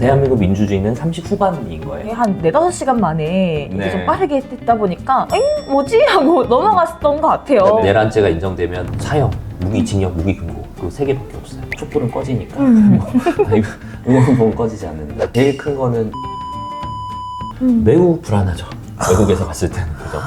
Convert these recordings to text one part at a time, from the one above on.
대한민국 민주주의는 30 후반인 거예요. 한 4-5시간 만에 이게 네. 좀 빠르게 됐다 보니까 뭐지? 하고 넘어갔던 것 같아요. 내란죄가 인정되면 사형, 무기징역, 무기금고 그 3개밖에 없어요. 촛불은 꺼지니까 이거 응원봉은 꺼지지 않는다. 제일 큰 거는 매우 불안하죠. 외국에서 봤을 때는 그죠?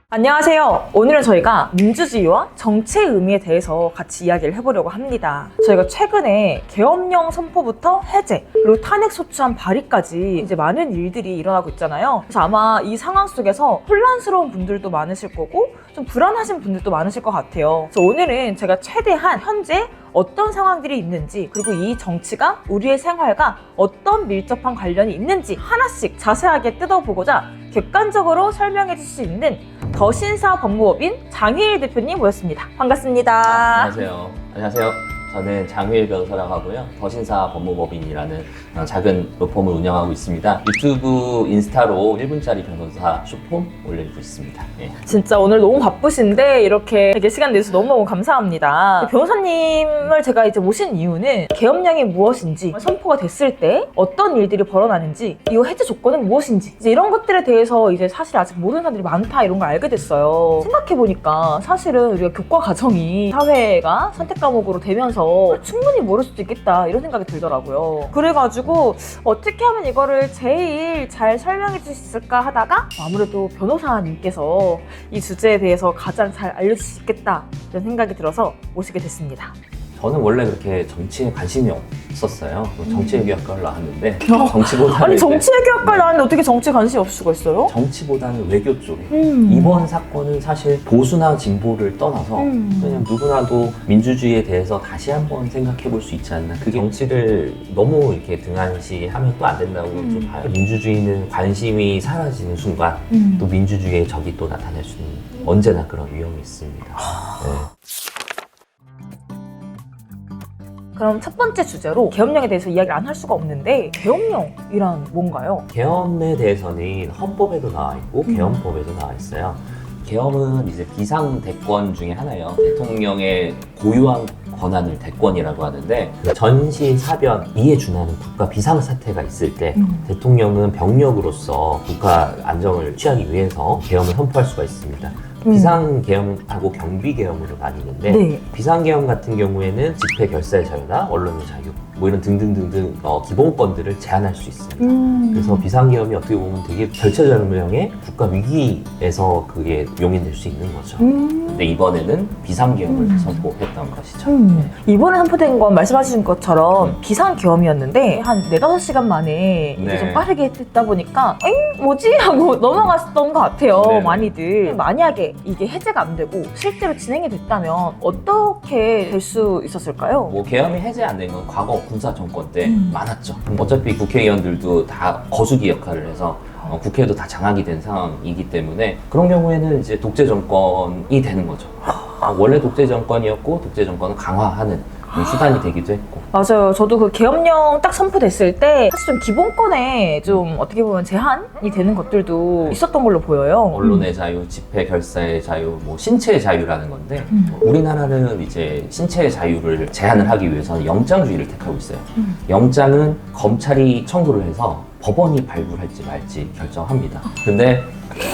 안녕하세요. 오늘은 저희가 민주주의와 정치의 의미에 대해서 같이 이야기를 해보려고 합니다. 저희가 최근에 계엄령 선포부터 해제, 그리고 탄핵 소추안 발의까지 이제 많은 일들이 일어나고 있잖아요. 그래서 아마 이 상황 속에서 혼란스러운 분들도 많으실 거고 좀 불안하신 분들도 많으실 것 같아요. 그래서 오늘은 제가 최대한 현재 어떤 상황들이 있는지, 그리고 이 정치가 우리의 생활과 어떤 밀접한 관련이 있는지 하나씩 자세하게 뜯어보고자 객관적으로 설명해 주실 수 있는 더신사 법무법인 장희일 대표님 모셨습니다. 반갑습니다. 안녕하세요. 안녕하세요. 저는 장희일 변호사라고 하고요. 더신사 법무법인이라는 작은 로펌을 운영하고 있습니다. 유튜브, 인스타로 1분짜리 변호사 쇼폼 올리고 있습니다. 예. 진짜 오늘 너무 바쁘신데 이렇게 되게 시간 내주셔서 너무너무 감사합니다. 변호사님을 제가 이제 모신 이유는 계엄령이 무엇인지, 선포가 됐을 때 어떤 일들이 벌어나는지, 이거 해제 조건은 무엇인지, 이제 이런 것들에 대해서 이제 사실 아직 모르는 사람들이 많다 이런 걸 알게 됐어요. 생각해보니까 사실은 우리가 교과 과정이 사회가 선택 과목으로 되면서 충분히 모를 수도 있겠다 이런 생각이 들더라고요. 그래가지고 어떻게 하면 이거를 제일 잘 설명해 주실 수 있을까 하다가 아무래도 변호사님께서 이 주제에 대해서 가장 잘 알려줄 수 있겠다 이런 생각이 들어서 모시게 됐습니다. 저는 원래 그렇게 정치에 관심이 없었어요. 정치외교학과를 나왔는데 정치보다는 아니 정치외교학과를 나왔는데 어떻게 정치에 관심이 없을 수가 있어요? 정치보다는 외교 쪽에 이번 사건은 사실 보수나 진보를 떠나서 그냥 누구나도 민주주의에 대해서 다시 한번 생각해 볼 수 있지 않나. 그게 정치를 너무 이렇게 등한시하면 또 안 된다고 좀 봐요. 민주주의는 관심이 사라지는 순간 또 민주주의의 적이 또 나타날 수 있는 언제나 그런 위험이 있습니다. 네. 그럼 첫 번째 주제로 계엄령에 대해서 이야기를 안 할 수가 없는데 계엄령이란 뭔가요? 계엄에 대해서는 헌법에도 나와 있고 계엄법에도 나와 있어요. 계엄은 이제 비상대권 중에 하나예요. 대통령의 고유한 권한을 대권이라고 하는데, 전시, 사변, 이에 준하는 국가 비상사태가 있을 때 대통령은 병력으로서 국가 안정을 취하기 위해서 계엄을 선포할 수가 있습니다. 비상계엄하고 경비계엄으로 나뉘는데, 네. 비상계엄 같은 경우에는 집회 결사의 자유나 언론의 자유 뭐 이런 등등등등 기본권들을 제한할 수 있습니다. 그래서 비상계엄이 어떻게 보면 되게 절체절명의 국가 위기에서 그게 용인될 수 있는 거죠. 근데 이번에는 비상계엄을 선포했던 것이죠. 이번에 선포된 건 말씀하신 것처럼 비상계엄이었는데 한 4-5시간 만에 이게 네. 좀 빠르게 됐다 보니까 뭐지? 하고 넘어갔던 것 같아요. 네. 많이들. 만약에 이게 해제가 안 되고 실제로 진행이 됐다면 어떻게 될 수 있었을까요? 뭐 계엄이 해제 안 된 건 과거 군사 정권 때 많았죠. 어차피 국회의원들도 다 거수기 역할을 해서 국회도 다 장악이 된 상황이기 때문에 그런 경우에는 이제 독재 정권이 되는 거죠. 원래 독재 정권이었고 독재 정권을 강화하는 수단이 되기도 했고. 맞아요. 저도 그 계엄령 딱 선포됐을 때 사실 좀 기본권에 좀 어떻게 보면 제한이 되는 것들도 있었던 걸로 보여요. 언론의 자유, 집회 결사의 자유, 뭐 신체의 자유라는 건데 우리나라는 이제 신체의 자유를 제한을 하기 위해서는 영장주의를 택하고 있어요. 영장은 검찰이 청구를 해서 법원이 발부할지 말지 결정합니다. 근데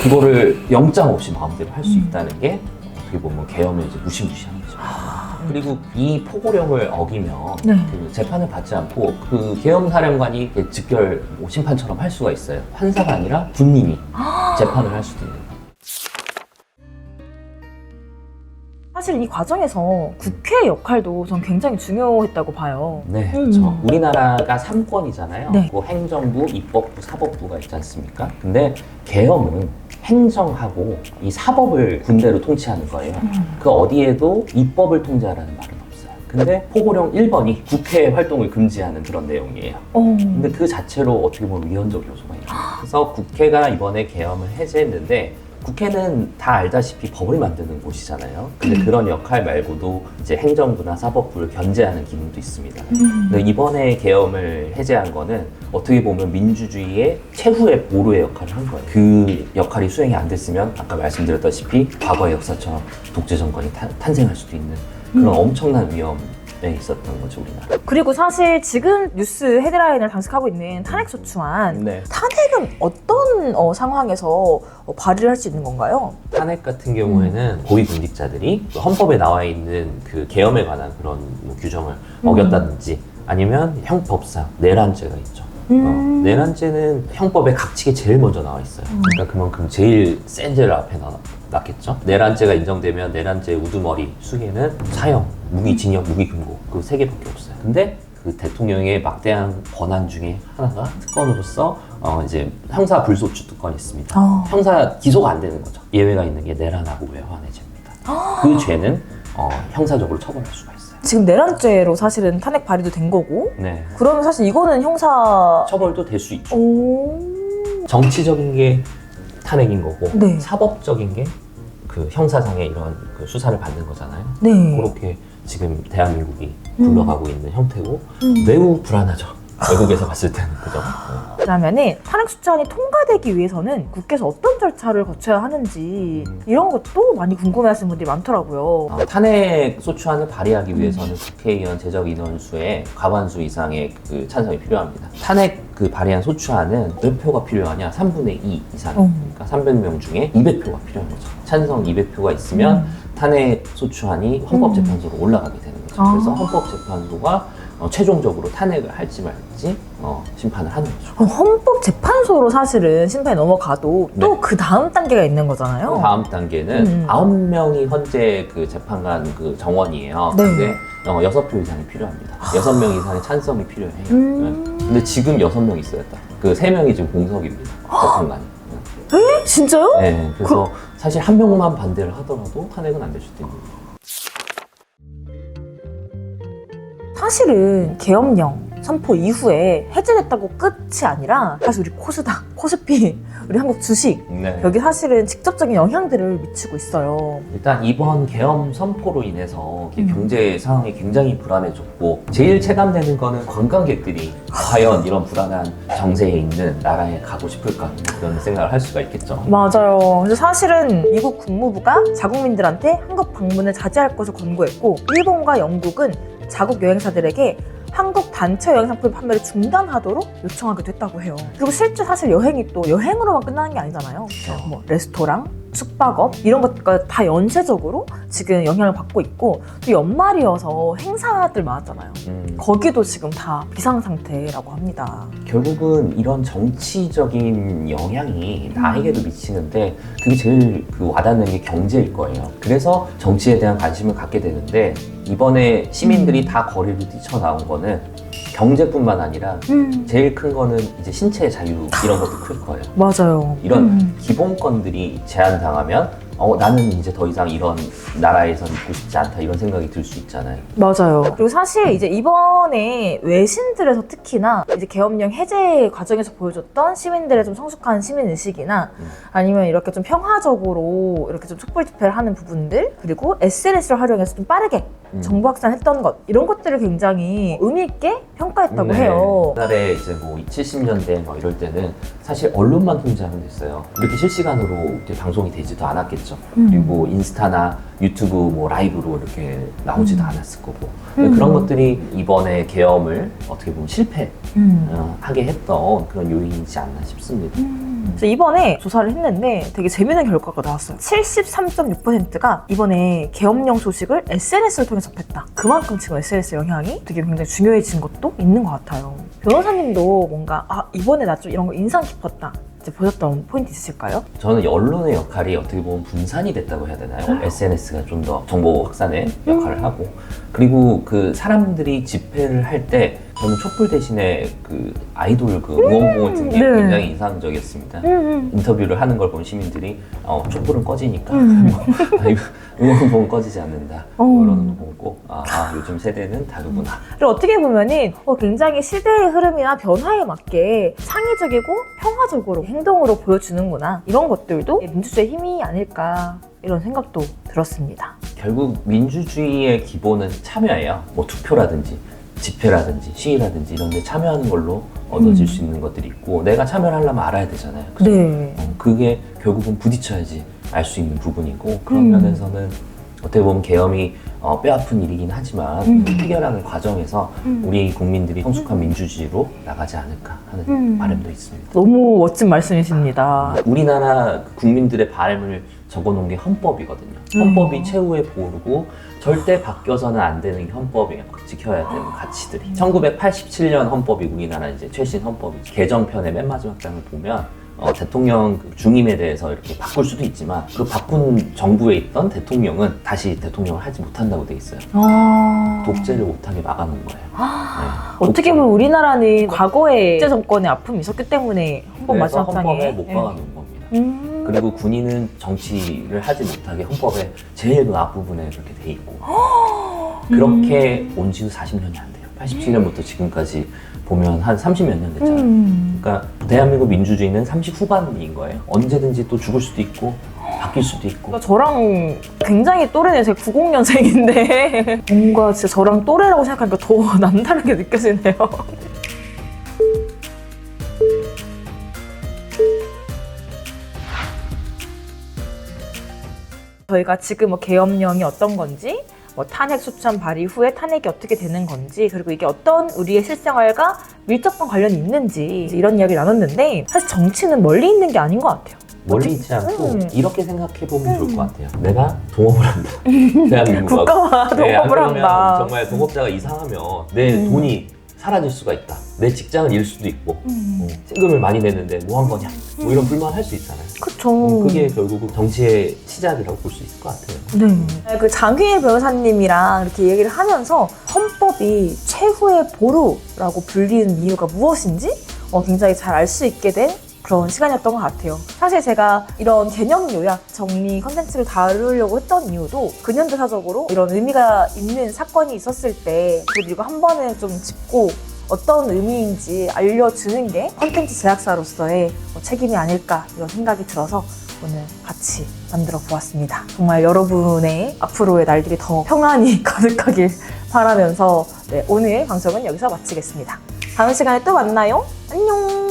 그거를 영장 없이 마음대로 할 수 있다는 게 어떻게 보면 계엄의 이제 무시무시한 거죠. 그리고 이 포고령을 어기면 네. 그 재판을 받지 않고 그 계엄 사령관이 즉결 뭐 심판처럼 할 수가 있어요. 판사가 아니라 군인이 재판을 할 수도 있는 거예요. 사실 이 과정에서 국회의 역할도 전 굉장히 중요했다고 봐요. 네, 그렇죠. 우리나라가 3권이잖아요. 네. 뭐 행정부, 입법부, 사법부가 있지 않습니까? 근데 계엄은 행정하고 이 사법을 군대로 통치하는 거예요. 그 어디에도 입법을 통제하라는 말은 없어요. 근데 포고령 1번이 국회 활동을 금지하는 그런 내용이에요. 근데 그 자체로 어떻게 보면 위헌적 요소가 있어요. 그래서 국회가 이번에 계엄을 해제했는데 국회는 다 알다시피 법을 만드는 곳이잖아요. 근데 그런 역할 말고도 이제 행정부나 사법부를 견제하는 기능도 있습니다. 근데 이번에 계엄을 해제한 거는 어떻게 보면 민주주의의 최후의 보루의 역할을 한 거예요. 그 역할이 수행이 안 됐으면 아까 말씀드렸다시피 과거의 역사처럼 독재 정권이 탄생할 수도 있는 그런 엄청난 위험에 있었던 거죠, 우리나라. 그리고 사실 지금 뉴스 헤드라인을 장식하고 있는 탄핵소추안, 네. 탄핵은 어떤 상황에서 발의를 할 수 있는 건가요? 탄핵 같은 경우에는 고위공직자들이 헌법에 나와 있는 그 계엄에 관한 그런 뭐 규정을 어겼다든지 아니면 형법상 내란죄가 있죠. 내란죄는 형법에 각칙에 제일 먼저 나와 있어요. 그러니까 그만큼 제일 센 죄를 앞에 놨겠죠. 내란죄가 인정되면 내란죄 우두머리 수혜는 사형, 무기징역, 무기금고 그 세 개밖에 없어요. 근데 그 대통령의 막대한 권한 중에 하나가 특권으로서 이제 형사 불소추 특권이 있습니다. 형사 기소가 안 되는 거죠. 예외가 있는 게 내란하고 외환해죄입니다. 그 죄는 형사적으로 처벌할 수가 있어요. 지금 내란죄로 사실은 탄핵 발의도 된 거고, 네. 그러면 사실 이거는 형사 처벌도 될 수 있죠. 오... 정치적인 게 탄핵인 거고 네. 사법적인 게 그 형사상의 이런 그 수사를 받는 거잖아요. 네. 그렇게 지금 대한민국이 굴러가고 있는 형태고 매우 불안하죠. 외국에서 봤을 때는 그죠. 그러면은 탄핵소추안이 통과되기 위해서는 국회에서 어떤 절차를 거쳐야 하는지 이런 것도 많이 궁금해하시는 분들이 많더라고요. 탄핵 소추안을 발의하기 위해서는 국회의원 제적 인원수의 과반수 이상의 그 찬성이 필요합니다. 탄핵 그 발의한 소추안은 몇 표가 필요하냐? 3분의 2 이상. 그러니까 300명 중에 200표가 필요한 거죠. 찬성 200표가 있으면 탄핵 소추안이 헌법재판소로 올라가게 되는 거죠. 그래서 헌법재판소가 최종적으로 탄핵을 할지 말지 심판을 하는 거죠. 그럼 헌법재판소로 사실은 심판이 넘어가도 또 그 다음 단계가 있는 거잖아요. 다음 단계는 9명이 현재 그 재판관 그 정원이에요. 네. 근데 6표 이상이 필요합니다. 6명 이상의 찬성이 필요해요. 근데 지금 6명 있어요. 그 3명이 지금 공석입니다. 재판관이. 에? 진짜요? 네. 그래서 사실 한 명만 반대를 하더라도 탄핵은 안 될 수도 있는 거예요. 사실은 계엄령 선포 이후에 해제됐다고 끝이 아니라 사실 우리 코스닥, 코스피, 우리 한국 주식 네. 여기 사실은 직접적인 영향들을 미치고 있어요. 일단 이번 계엄 선포로 인해서 경제 상황이 굉장히 불안해졌고 제일 체감되는 거는 관광객들이 과연 이런 불안한 정세에 있는 나라에 가고 싶을까 그런 생각을 할 수가 있겠죠. 맞아요. 그래서 사실은 미국 국무부가 자국민들한테 한국 방문을 자제할 것을 권고했고 일본과 영국은 자국 여행사들에게 한국 단체 여행 상품 판매를 중단하도록 요청하기도 했다고 해요. 그리고 실제 사실 여행이 또 여행으로만 끝나는 게 아니잖아요. 뭐 레스토랑, 숙박업 이런 것들 다 연쇄적으로 지금 영향을 받고 있고 또 연말이어서 행사들 많았잖아요. 거기도 지금 다 비상 상태라고 합니다. 결국은 이런 정치적인 영향이 나에게도 미치는데 그게 제일 그 와닿는 게 경제일 거예요. 그래서 정치에 대한 관심을 갖게 되는데 이번에 시민들이 다 거리를 뛰쳐나온 거는 경제뿐만 아니라 제일 큰 거는 이제 신체의 자유 이런 것도 클 거예요. 맞아요. 이런 기본권들이 제한당하면 나는 이제 더 이상 이런 나라에서 있고 싶지 않다 이런 생각이 들 수 있잖아요. 맞아요. 그리고 사실 이제 이번에 외신들에서 특히나 이제 계엄령 해제 과정에서 보여줬던 시민들의 좀 성숙한 시민 의식이나 아니면 이렇게 좀 평화적으로 이렇게 좀 촛불 집회를 하는 부분들 그리고 SNS를 활용해서 좀 빠르게 정보 확산했던 것 이런 것들을 굉장히 의미 있게 평가했다고 해요. 옛날에 이제 뭐 70년대 막 이럴 때는 사실 언론만 통제하면 됐어요. 이렇게 실시간으로 이렇게 방송이 되지도 않았겠죠. 그리고 인스타나 유튜브 뭐 라이브로 이렇게 나오지도 않았을 거고 그런 것들이 이번에 계엄을 어떻게 보면 실패하게 했던 그런 요인이지 않나 싶습니다. 그래서 이번에 조사를 했는데 되게 재미있는 결과가 나왔어요. 73.6%가 이번에 계엄령 소식을 SNS를 통해 접했다. 그만큼 지금 SNS 영향이 되게 굉장히 중요해진 것도 있는 것 같아요. 변호사님도 뭔가 이번에 나 좀 이런 거 인상 깊었다. 이제 보셨던 포인트 있으실까요? 저는 언론의 역할이 어떻게 보면 분산이 됐다고 해야 되나요? SNS가 좀 더 정보 확산의 역할을 하고 그리고 그 사람들이 집회를 할 때 저는 촛불 대신에 그 아이돌 그 응원봉을 든 게 네. 굉장히 인상적이었습니다. 인터뷰를 하는 걸 본 시민들이 촛불은 꺼지니까 응원봉은 꺼지지 않는다. 그러는 거 보고 요즘 세대는 다르구나. 그리고 어떻게 보면은 굉장히 시대의 흐름이나 변화에 맞게 창의적이고 평화적으로 행동으로 보여주는구나. 이런 것들도 민주주의의 힘이 아닐까 이런 생각도 들었습니다. 결국 민주주의의 기본은 참여예요. 뭐 투표라든지 집회라든지 시위라든지 이런 데 참여하는 걸로 얻어질 수 있는 것들이 있고 내가 참여를 하려면 알아야 되잖아요. 그죠? 네. 그게 결국은 부딪혀야지 알 수 있는 부분이고 그런 면에서는 어떻게 보면 계엄이 뼈아픈 일이긴 하지만 해결하는 과정에서 우리 국민들이 성숙한 민주주의로 나가지 않을까 하는 바람도 있습니다. 너무 멋진 말씀이십니다. 우리나라 국민들의 바람을 적어놓은 게 헌법이거든요. 헌법이 최후의 보루고 절대 바뀌어서는 안 되는 헌법이에요. 지켜야 되는 가치들이. 1987년 헌법이 우리나라 이제 최신 헌법이죠. 개정편의 맨 마지막 장을 보면 대통령 중임에 대해서 이렇게 바꿀 수도 있지만 그 바꾼 정부에 있던 대통령은 다시 대통령을 하지 못한다고 돼 있어요. 독재를 못하게 막아놓은 거예요. 네. 어떻게 보면 우리나라는 과거에 독재 정권의 아픔이 있었기 때문에 헌법 그래서 마지막 장에 헌법에 못 박아놓은 겁니다. 그리고 군인은 정치를 하지 못하게 헌법의 제일 그 앞부분에 그렇게 돼 있고 그렇게 온 지 40년이 안 돼요. 87년부터 지금까지 보면 한 30몇 년 됐잖아요. 그러니까 대한민국 민주주의는 30 후반인 거예요. 언제든지 또 죽을 수도 있고 바뀔 수도 있고. 저랑 굉장히 또래네. 제가 90년생인데 뭔가 진짜 저랑 또래라고 생각하니까 더 남다르게 느껴지네요. 저희가 지금 계엄령이 어떤 건지, 탄핵 소추안 발의 후에 탄핵이 어떻게 되는 건지, 그리고 이게 어떤 우리의 실생활과 밀접한 관련이 있는지 이런 이야기를 나눴는데 사실 정치는 멀리 있는 게 아닌 것 같아요. 멀리 있지 않고 이렇게 생각해보면 좋을 것 같아요. 내가 동업을 한다. 대한민국하고. 국가와 안 동업을 그러면 한다. 정말 동업자가 이상하면 내 돈이 사라질 수가 있다. 내 직장을 잃을 수도 있고 세금을 많이 냈는데 뭐 한 거냐 뭐 이런 불만할 수 있잖아요. 그쵸. 그게 결국은 정치의 시작이라고 볼 수 있을 것 같아요. 네. 그 장휘일 변호사님이랑 이렇게 얘기를 하면서 헌법이 최후의 보루라고 불리는 이유가 무엇인지 굉장히 잘 알 수 있게 된 그런 시간이었던 것 같아요. 사실 제가 이런 개념 요약 정리 컨텐츠를 다루려고 했던 이유도 근현대사적으로 이런 의미가 있는 사건이 있었을 때 그래도 이거 한 번에 좀 짚고 어떤 의미인지 알려주는 게 컨텐츠 제작사로서의 책임이 아닐까 이런 생각이 들어서 오늘 같이 만들어 보았습니다. 정말 여러분의 앞으로의 날들이 더 평안히 가득하길 바라면서 오늘 방송은 여기서 마치겠습니다. 다음 시간에 또 만나요. 안녕.